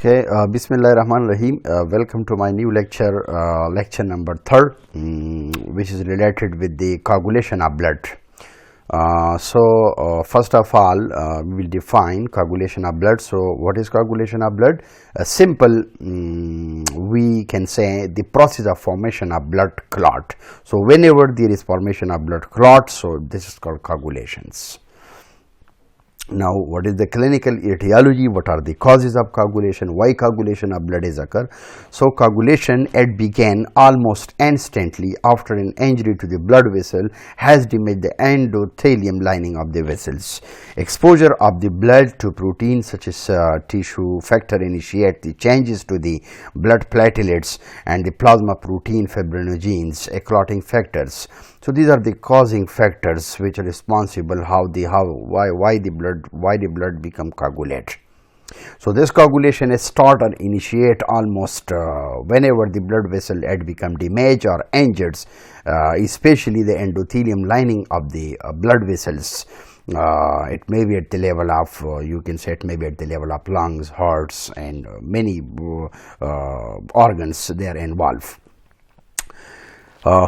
Okay, Bismillah Rahman Rahim. Welcome to my new lecture, lecture number 3rd, which is related with the coagulation of blood. First of all, we will define coagulation of blood. So, what is coagulation of blood? Simple, we can say the process of formation of blood clot. So, whenever there is formation of blood clot, so this is called coagulations. Now, what is the clinical etiology? What are the causes of coagulation? Why coagulation of blood is occur? So, coagulation it began almost instantly after an injury to the blood vessel has damaged the endothelium lining of the vessels. Exposure of the blood to proteins such as tissue factor initiate the changes to the blood platelets and the plasma protein fibrinogens, clotting factors. So, these are the causing factors which are responsible why the blood become coagulate. So, this coagulation is start or initiate almost whenever the blood vessel had become damaged or injured, especially the endothelium lining of the blood vessels. It may be at the level of you can say it may be at the level of lungs, hearts, and many organs they are involved.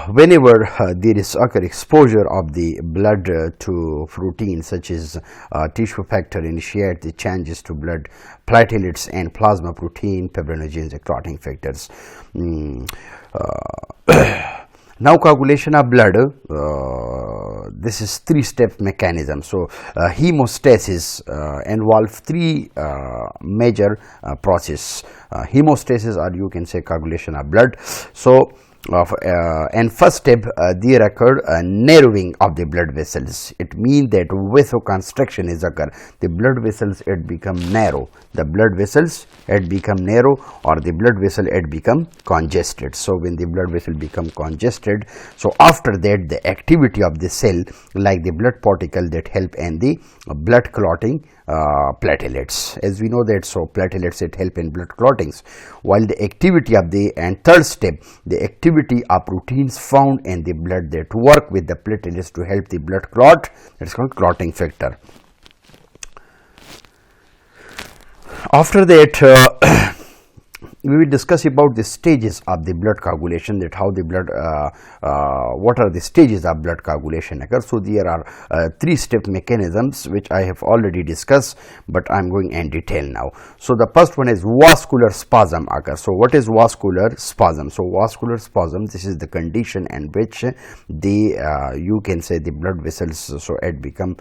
Whenever there is exposure of the blood to proteins such as tissue factor initiate the changes to blood platelets and plasma protein fibrinogens, clotting factors. Now, coagulation of blood, this is 3-step mechanism. So, hemostasis involve 3 major process. Hemostasis, or you can say coagulation of blood. So, and first step there occurred a narrowing of the blood vessels. It means that vasoconstriction is occur. The blood vessels it become narrow. The blood vessels it become narrow, or the blood vessel it become congested. So, when the blood vessel become congested, so after that the activity of the cell like the blood particle that help in the blood clotting platelets, as we know that. So, platelets it help in blood clottings, while the activity of the and third step the activity of proteins found in the blood that work with the platelets to help the blood clot, that is called clotting factor. After that we will discuss about the stages of the blood coagulation, that how the blood what are the stages of blood coagulation occur. So, there are 3-step mechanisms which I have already discussed, but I am going in detail now. So, the first one is vascular spasm occur. So, what is vascular spasm? So, vascular spasm, this is the condition in which the you can say the blood vessels, so it become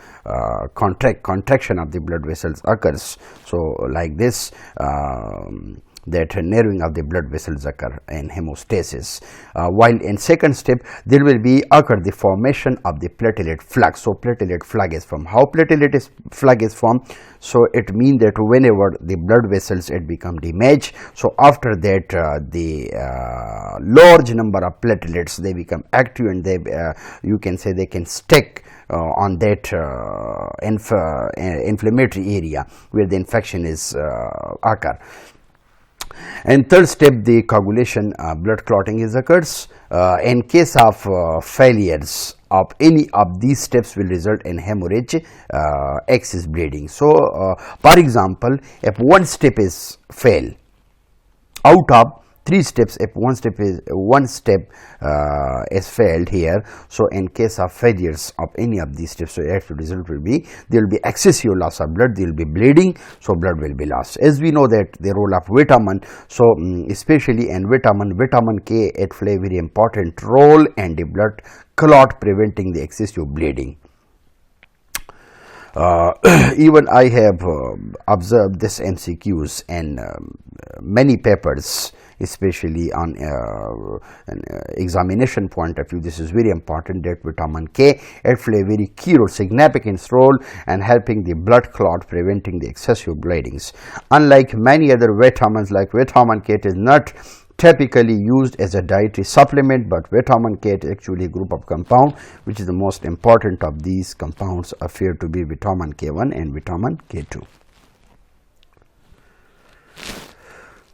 contraction of the blood vessels occurs. So, like this that narrowing of the blood vessels occur in hemostasis, while in second step there will be occur the formation of the platelet flux. So, platelet flux is formed. How platelet flux is formed? So, it means that whenever the blood vessels it become damaged, so after that the large number of platelets they become active, and they you can say they can stick on that inflammatory area where the infection is occur. And third step the coagulation blood clotting is occurs. In case of failures of any of these steps will result in hemorrhage, excess bleeding. So, for example, if one step is fail out of 3 steps, if one step is failed here, so in case of failures of any of these steps, so the result will be there will be excessive loss of blood, there will be bleeding, so blood will be lost. As we know that the role of vitamin, so especially in vitamin K it play very important role in the blood clot, preventing the excessive bleeding. Even I have observed this MCQs in many papers, especially on an examination point of view. This is very important that vitamin K it play a very key role, significant role in helping the blood clot, preventing the excessive bleedings. Unlike many other vitamins like vitamin K, it is not typically used as a dietary supplement, but vitamin K is actually a group of compound which is the most important of these compounds appear to be vitamin K1 and vitamin K2.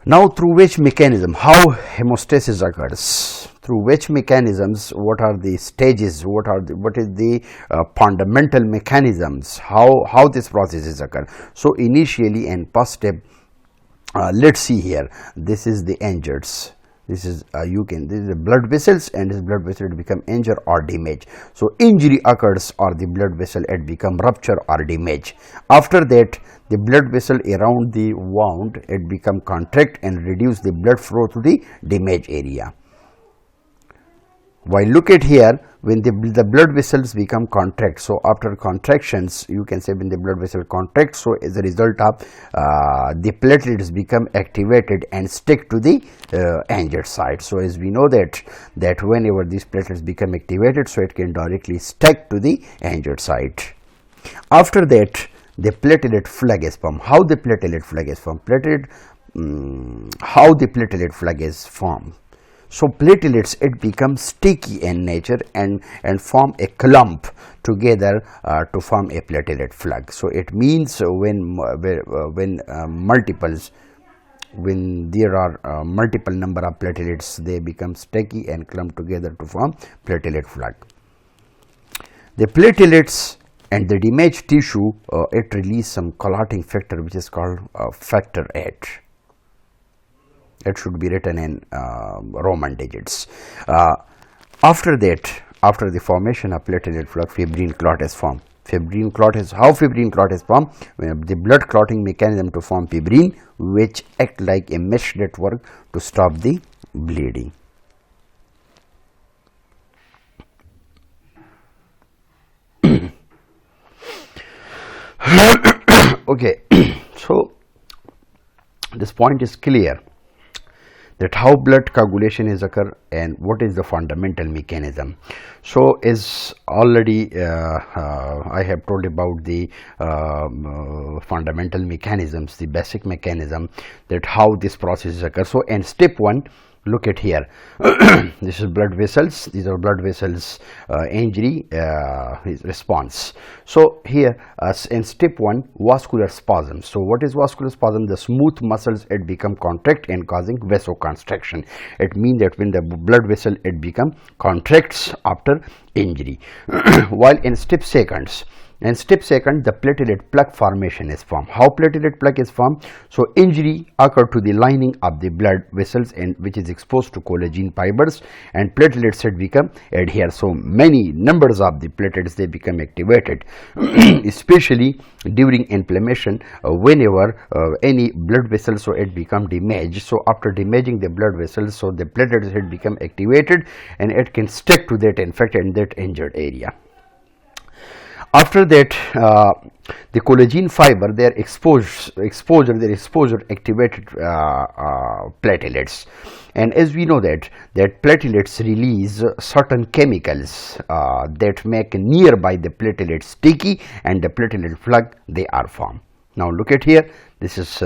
Now, through which mechanism, how hemostasis occurs, through which mechanisms, what are the stages, what is the fundamental mechanisms, how this process is occur. So, initially and first step let's see here, this is the injuries. This is this is the blood vessels, and this blood vessel it become injured or damage. So injury occurs or the blood vessel it become rupture or damage. After that, the blood vessel around the wound it become contract and reduce the blood flow to the damaged area. While look at here, when the blood vessels become contract, so after contractions you can say when the blood vessel contracts, so as a result of the platelets become activated and stick to the injured site. So as we know that whenever these platelets become activated, so it can directly stick to the injured site. After that, the platelet flag is formed. How the platelet flag is formed? How the platelet flag is formed? So platelets it becomes sticky in nature and form a clump together to form a platelet flag. So it means when there are multiple number of platelets, they become sticky and clump together to form platelet flag. The platelets and the damaged tissue it release some clotting factor which is called factor 8. It should be written in Roman digits. After that, after the formation of platelet flag, fibrin clot is formed. Fibrin clot is how fibrin clot is formed? The blood clotting mechanism to form fibrin, which act like a mesh network to stop the bleeding. Okay, so this point is clear, that how blood coagulation is occur and what is the fundamental mechanism. So as already I have told about the fundamental mechanisms, the basic mechanism, that how this process occurs. So in step 1, look at here, this is blood vessels, these are blood vessels injury response. So here in step 1, vascular spasm. So what is vascular spasm? The smooth muscles it become contract and causing vasoconstriction. It means that when the blood vessel it become contracts after injury. While in step 2, the platelet plug formation is formed. How platelet plug is formed? So injury occur to the lining of the blood vessels and which is exposed to collagen fibers, and platelets had become adhere. So many numbers of the platelets they become activated, especially during inflammation. Whenever any blood vessel so it become damaged. So after damaging the blood vessels, so the platelets had become activated and it can stick to that infected and that injured area. After that, the collagen fiber, their exposure activated platelets, and as we know that platelets release certain chemicals that make nearby the platelet sticky, and the platelet plug they are formed. Now look at here, this is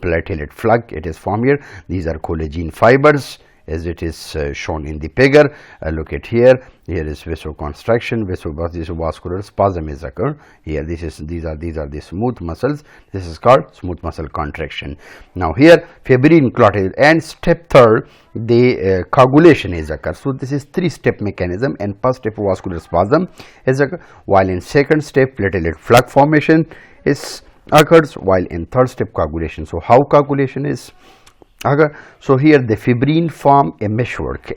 platelet plug, it is formed here. These are collagen fibers as it is shown in the figure. Look at here, here is vasoconstriction, vascular spasm is occur here. These are the smooth muscles, this is called smooth muscle contraction. Now here fibrin clot is, and step 3, the coagulation is occur. So this is 3-step mechanism, and first step vascular spasm is occur, while in second step platelet plug formation is occurs, while in third step coagulation. So how coagulation is occur? So here the fibrin form a meshwork,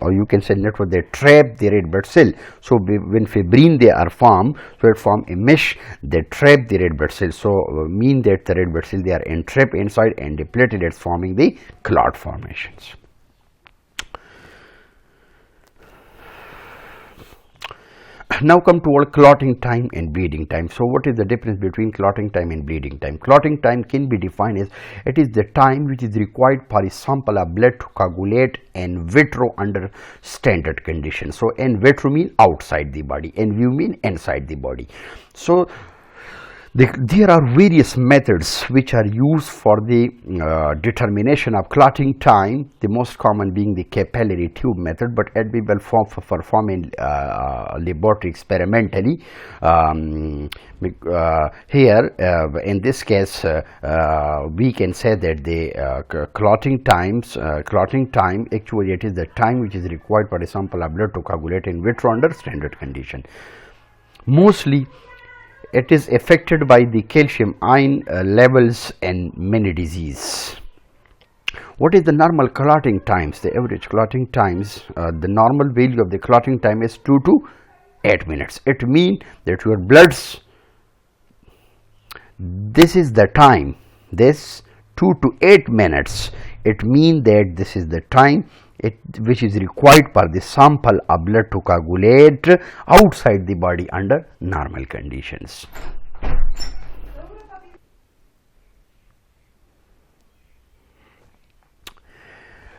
or you can say network, they trap the red blood cell. So when fibrin they are formed, so it form a mesh, they trap the red blood cell. So mean that the red blood cell they are entrapped inside, and the platelets forming the clot formations. Now come to our clotting time and bleeding time. So what is the difference between clotting time and bleeding time? Clotting time can be defined as it is the time which is required for a sample of blood to coagulate in vitro under standard conditions. So in vitro mean outside the body, in vivo mean inside the body. So there are various methods which are used for the determination of clotting time, the most common being the capillary tube method, but it will be performed in laboratory experimentally. Here in this case we can say that the clotting time actually it is the time which is required for a sample of blood to coagulate in vitro under standard condition. Mostly It is affected by the calcium ion levels in many diseases. What is the normal clotting times? The average clotting times, the normal value of the clotting time is 2 to 8 minutes. It means that your bloods, this is the time, this 2 to 8 minutes, it means that this is the time which is required for the sample of blood to coagulate outside the body under normal conditions.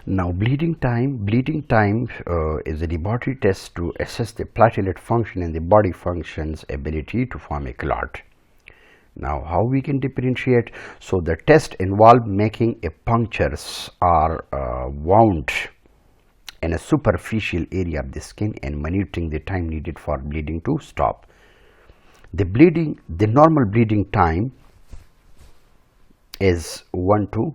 Now bleeding time is a laboratory test to assess the platelet function and the body function's ability to form a clot. Now how we can differentiate? So the test involve making a punctures or wound in a superficial area of the skin and monitoring the time needed for bleeding to stop. The normal bleeding time is 1 to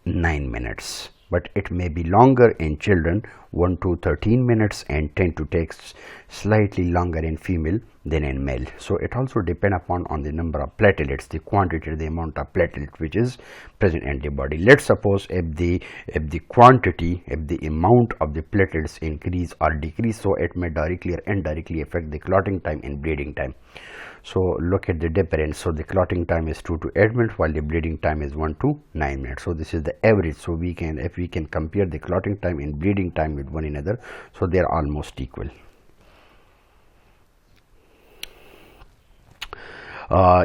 9 minutes, but it may be longer in children, 1 to 13 minutes, and tend to take slightly longer in female than in male. So it also depends upon on the number of platelets, the quantity, the amount of platelet which is present in the body. Let's suppose if the amount of the platelets increase or decrease, so it may directly or indirectly affect the clotting time and bleeding time. So look at the difference. So the clotting time is 2 to 8 minutes while the bleeding time is 1 to 9 minutes. So this is the average. So we can, if we can compare the clotting time and bleeding time with one another, so they are almost equal.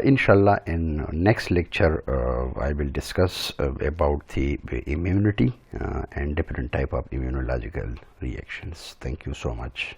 Inshallah, in next lecture I will discuss about the immunity and different type of immunological reactions. Thank you so much.